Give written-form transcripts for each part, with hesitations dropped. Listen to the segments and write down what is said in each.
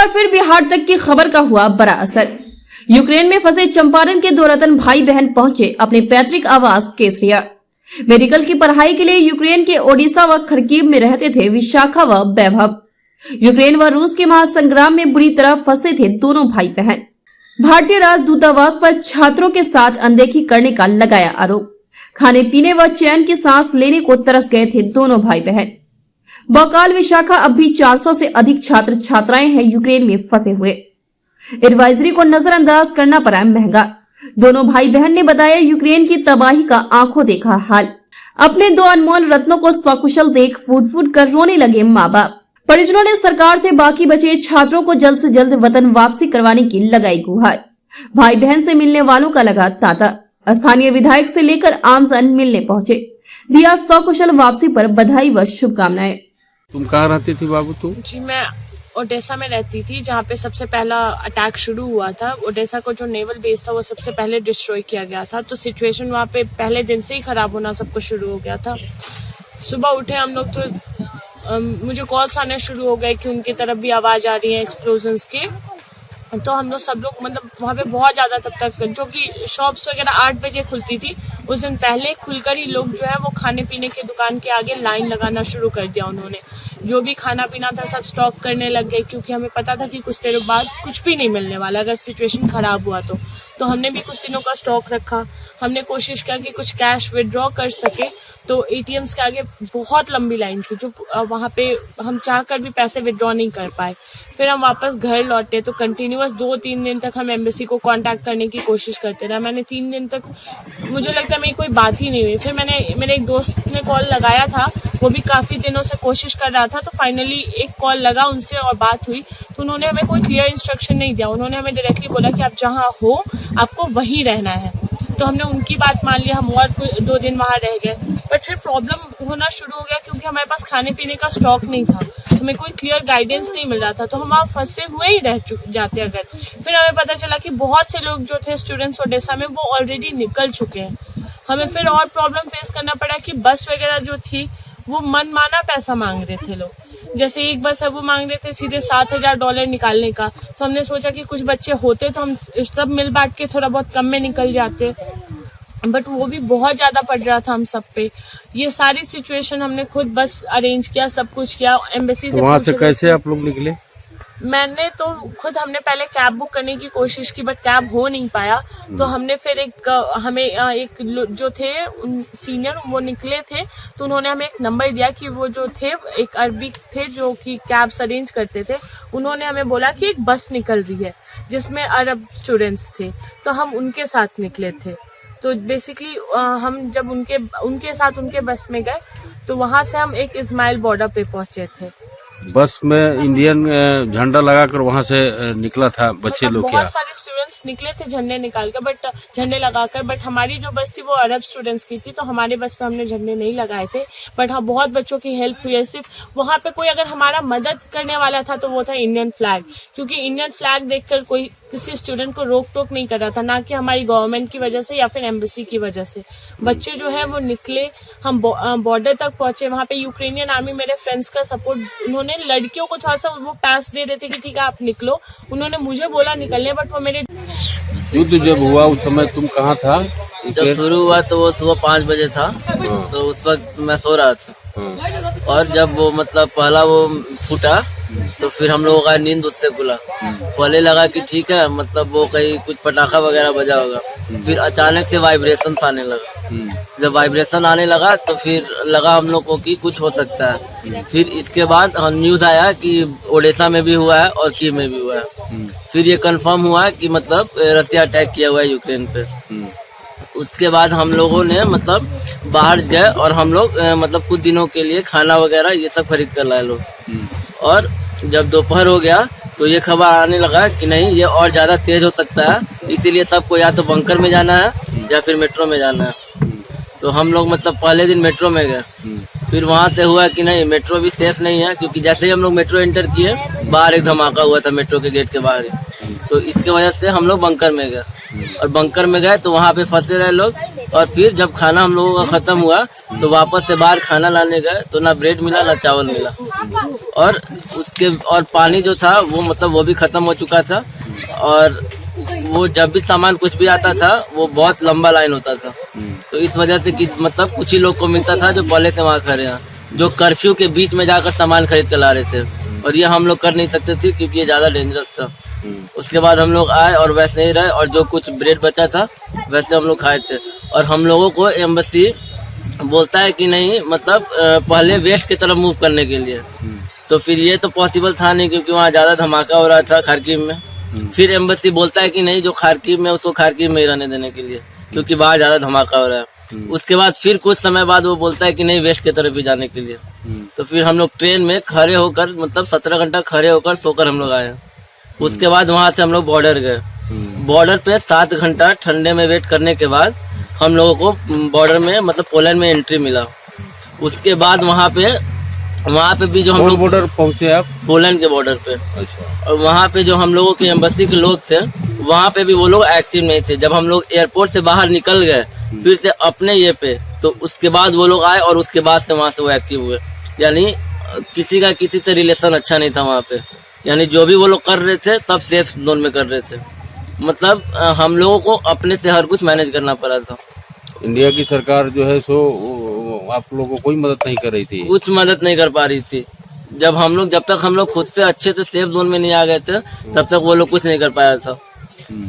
बार फिर बिहार तक की खबर का हुआ बड़ा असर। यूक्रेन में फंसे चंपारण के दो रतन भाई बहन पहुंचे अपने पैतृक आवास केसरिया। मेडिकल की पढ़ाई के लिए यूक्रेन के ओडिशा व खरकीव में रहते थे विशाखा व वैभव। यूक्रेन व रूस के महासंग्राम में बुरी तरह फंसे थे दोनों भाई बहन। भारतीय राजदूतावास पर छात्रों के साथ अनदेखी करने का लगाया आरोप। खाने पीने व चैन की सांस लेने को तरस गए थे दोनों भाई बहन। बकाल विशाखा अब भी 400 से अधिक छात्र छात्राएं हैं यूक्रेन में फंसे हुए। एडवाइजरी को नजरअंदाज करना पड़ा महंगा। दोनों भाई बहन ने बताया यूक्रेन की तबाही का आंखों देखा हाल। अपने दो अनमोल रत्नों को सकुशल देख फूट फूट कर रोने लगे माँ बाप। परिजनों ने सरकार से बाकी बचे छात्रों को जल्द से जल्द वतन वापसी करवाने की लगाई गुहार। भाई बहन से मिलने वालों का लगा तांता। स्थानीय विधायक से लेकर आमजन मिलने पहुंचे, दिया सकुशल वापसी पर बधाई व शुभकामनाएं। तुम कहाँ रहती थी बाबू? तुम? जी मैं ओडेसा में रहती थी, जहाँ पे सबसे पहला अटैक शुरू हुआ था। ओडेसा को जो नेवल बेस था वो सबसे पहले डिस्ट्रॉय किया गया था, तो सिचुएशन वहाँ पे पहले दिन से ही खराब होना सब कुछ शुरू हो गया था। सुबह उठे हम लोग तो मुझे कॉल्स आने शुरू हो गए कि उनकी तरफ भी आवाज आ रही है एक्सप्लोजन्स की। तो हम लोग सब लोग मतलब वहाँ पे बहुत ज्यादा तब तक, जो कि शॉप्स वगैरह 8 बजे खुलती थी, उस दिन पहले खुलकर ही लोग जो है वो खाने पीने की दुकान के आगे लाइन लगाना शुरू कर दिया। उन्होंने जो भी खाना पीना था सब स्टॉक करने लग गए, क्योंकि हमें पता था कि कुछ देर बाद कुछ भी नहीं मिलने वाला अगर सिचुएशन खराब हुआ तो हमने भी कुछ दिनों का स्टॉक रखा। हमने कोशिश किया कि कुछ कैश विड्रॉ कर सके, तो एटीएम्स के आगे बहुत लंबी लाइन थी, जो वहाँ पे हम चाहकर भी पैसे विड्रॉ नहीं कर पाए। फिर हम वापस घर लौटे तो कंटिन्यूअस 2-3 दिन तक हम एम्बेसी को कांटेक्ट करने की कोशिश करते रहे। मैंने 3 दिन तक, मुझे लगता है मेरी कोई बात ही नहीं हुई। फिर मेरे एक दोस्त ने कॉल लगाया था, वो भी काफी दिनों से कोशिश कर रहा था, तो फाइनली एक कॉल लगा उनसे और बात हुई। तो उन्होंने हमें कोई क्लियर इंस्ट्रक्शन नहीं दिया। उन्होंने हमें डायरेक्टली बोला कि आप जहाँ हो आपको वहीं रहना है। तो हमने उनकी बात मान ली, हम और 2 दिन वहां रह गए। बट फिर प्रॉब्लम होना शुरू हो गया, क्योंकि हमारे पास खाने पीने का स्टॉक नहीं था, हमें कोई क्लियर गाइडेंस नहीं मिल रहा था, तो हम वहाँ फंसे हुए ही रह जाते अगर। फिर हमें पता चला कि बहुत से लोग जो थे स्टूडेंट्स ओडेसा में वो ऑलरेडी निकल चुके हैं। हमें फिर और प्रॉब्लम फेस करना पड़ा कि बस वगैरह जो थी वो मनमाना पैसा मांग रहे थे लोग। जैसे एक बस है वो मांग रहे थे सीधे $7,000 निकालने का। तो हमने सोचा कि कुछ बच्चे होते तो हम सब मिल बांट के थोड़ा बहुत कम में निकल जाते, बट वो भी बहुत ज्यादा पड़ रहा था हम सब पे। ये सारी सिचुएशन हमने खुद बस अरेंज किया, सब कुछ किया। एम्बेसी से वहाँ से कैसे आप लोग निकले? मैंने तो खुद, हमने पहले कैब बुक करने की कोशिश की, बट कैब हो नहीं पाया। तो हमने फिर एक जो थे सीनियर वो निकले थे, तो उन्होंने हमें एक नंबर दिया कि वो जो थे एक अरबी थे जो कि कैब्स अरेंज करते थे। उन्होंने हमें बोला कि एक बस निकल रही है जिसमें अरब स्टूडेंट्स थे, तो हम उनके साथ निकले थे। तो बेसिकली हम जब उनके साथ उनके बस में गए तो वहां से हम एक इस्माइल बॉर्डर पे पहुंचे थे। बस में इंडियन झंडा लगाकर वहाँ से निकला था बच्चे लोग? क्या बहुत सारे स्टूडेंट्स निकले थे झंडे निकाल कर, झंडे लगाकर, बट हमारी जो बस थी वो अरब स्टूडेंट्स की थी, तो हमारे बस पे हमने झंडे नहीं लगाए थे। बट हाँ, बहुत बच्चों की हेल्प हुई है। सिर्फ वहाँ पे कोई अगर हमारा मदद करने वाला था तो वो था इंडियन फ्लैग, क्योंकि इंडियन फ्लैग देखकर कोई किसी स्टूडेंट को रोक टोक नहीं कर रहा था, ना कि हमारी गवर्नमेंट की वजह से या फिर एम्बेसी की वजह से। बच्चे जो है वो निकले, हम बॉर्डर तक पहुंचे। वहाँ पे यूक्रेनियन आर्मी, मेरे फ्रेंड्स का सपोर्ट, उन्होंने लड़कियों को थोड़ा सा वो पास दे रहे थे कि ठीक है आप निकलो। उन्होंने मुझे बोला निकलने, बट वो मेरे युद्ध जब हुआ उस समय तुम कहाँ था? जब शुरू हुआ तो वो सुबह 5 बजे था, तो उस वक्त मैं सो रहा था। और जब वो मतलब पहला वो फूटा तो फिर हम लोगों का नींद उससे खुला। पहले लगा कि ठीक है, मतलब वो कहीं कुछ पटाखा वगैरह बजा होगा। फिर अचानक से वाइब्रेशन आने लगा। जब वाइब्रेशन आने लगा तो फिर लगा हम लोग को कि कुछ हो सकता है। फिर इसके बाद न्यूज आया कि ओडिशा में भी हुआ है और कीव में भी हुआ है। फिर ये कंफर्म हुआ कि मतलब रसिया अटैक किया हुआ है यूक्रेन पे। उसके बाद हम लोगों ने मतलब बाहर गए और हम लोग मतलब कुछ दिनों के लिए खाना वगैरह ये सब खरीद कर लाए लोग। और जब दोपहर हो गया तो ये खबर आने लगा कि नहीं, ये और ज्यादा तेज हो सकता है, इसीलिए सबको या तो बंकर में जाना है या फिर मेट्रो में जाना है। तो हम लोग मतलब पहले दिन मेट्रो में गए। फिर वहां से हुआ कि नहीं, मेट्रो भी सेफ नहीं है, क्योंकि जैसे ही हम लोग मेट्रो एंटर किए बाहर एक धमाका हुआ था मेट्रो के गेट के बाहर ही। तो इसके वजह से हम लोग बंकर में गए। और बंकर में गए तो वहाँ पे फंसे रहे लोग। और फिर जब खाना हम लोगों का खत्म हुआ तो वापस से बाहर खाना लाने गए तो ना ब्रेड मिला ना चावल मिला, और पानी जो था वो मतलब वो भी खत्म हो चुका था। और वो जब भी सामान कुछ भी आता था वो बहुत लंबा लाइन होता था। तो इस वजह से कि मतलब कुछ ही लोग को मिलता था जो पहले से वहाँ खड़े हैं, जो कर्फ्यू के बीच में जाकर सामान खरीद कर ला रहे थे, और ये हम लोग कर नहीं सकते थे क्योंकि ये ज्यादा डेंजरस था। उसके बाद हम लोग आए और वैसे ही रहे, और जो कुछ ब्रेड बचा था वैसे हम लोग खाए थे। और हम लोगों को एम्बेसी बोलता है कि नहीं मतलब पहले वेस्ट की तरफ मूव करने के लिए, तो फिर ये तो पॉसिबल था नहीं क्योंकि वहाँ ज्यादा धमाका हो रहा था खारकीव में। फिर एम्बेसी बोलता है कि नहीं जो खारकीव में उसको खारकीव में ही रहने देने के लिए क्योंकि बाहर ज्यादा धमाका हो रहा है। उसके बाद फिर कुछ समय बाद वो बोलता है कि नहीं वेस्ट की तरफ भी जाने के लिए। तो फिर हम लोग ट्रेन में खड़े होकर मतलब 17 घंटा खड़े होकर सोकर हम लोग आए। उसके बाद वहाँ से हम लोग बॉर्डर गए। बॉर्डर पे 7 घंटा ठंडे में वेट करने के बाद हम लोगों को बॉर्डर में मतलब पोलैंड में एंट्री मिला। उसके बाद वहाँ पे भी जो हम लोग बॉर्डर पहुँचे आप? पोलैंड के बॉर्डर पे। अच्छा। और वहाँ पे जो हम लोगों की एम्बेसी के लोग थे वहाँ पे भी वो लोग एक्टिव नहीं थे। जब हम लोग एयरपोर्ट से बाहर निकल गए फिर से अपने ये पे, तो उसके बाद वो लोग आए और उसके बाद से वहाँ से वो एक्टिव हुए। यानी किसी का किसी से रिलेशन अच्छा नहीं था वहाँ पे। यानी जो भी वो लोग कर रहे थे सब सेफ जोन में कर रहे थे। मतलब हम लोगों को अपने से हर कुछ मैनेज करना पड़ा था। इंडिया की सरकार जो है सो आप लोगों को कोई मदद नहीं कर रही थी? कुछ मदद नहीं कर पा रही थी। जब तक हम लोग खुद से अच्छे से सेफ जोन में नहीं आ गए थे तब तक वो लोग कुछ नहीं कर पाया था।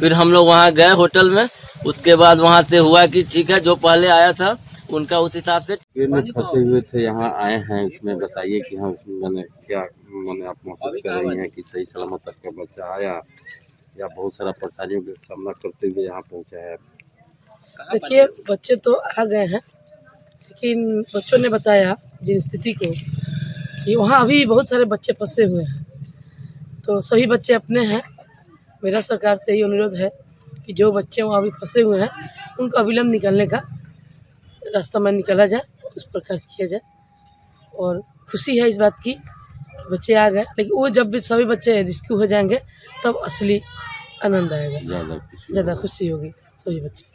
फिर हम लोग वहाँ गए होटल में। उसके बाद वहाँ से हुआ कि ठीक है जो पहले आया था उनका उस हिसाब से फंसे हुए थे यहाँ आए हैं, उसमें बताइए कि हाँ उसमें मैंने क्या मैंने आप महसूस कर रही हैं कि सही सलामत आपका बच्चा आया या बहुत सारा परेशानियों का सामना करते हुए यहाँ पहुँचा है? देखिए बच्चे तो आ गए हैं, लेकिन बच्चों ने बताया जिन स्थिति को कि वहाँ अभी बहुत सारे बच्चे फंसे हुए हैं। तो सभी बच्चे अपने हैं। मेरा सरकार से यही अनुरोध है कि जो बच्चे वहाँ अभी फंसे हुए हैं उनको अविलंब निकलने का रास्ता में निकाला जाए, उस पर खर्च किया जाए। और खुशी है इस बात की कि बच्चे आ गए, लेकिन वो जब भी सभी बच्चे रेस्क्यू हो जाएंगे तब असली आनंद आएगा, ज़्यादा खुशी होगी सभी बच्चे।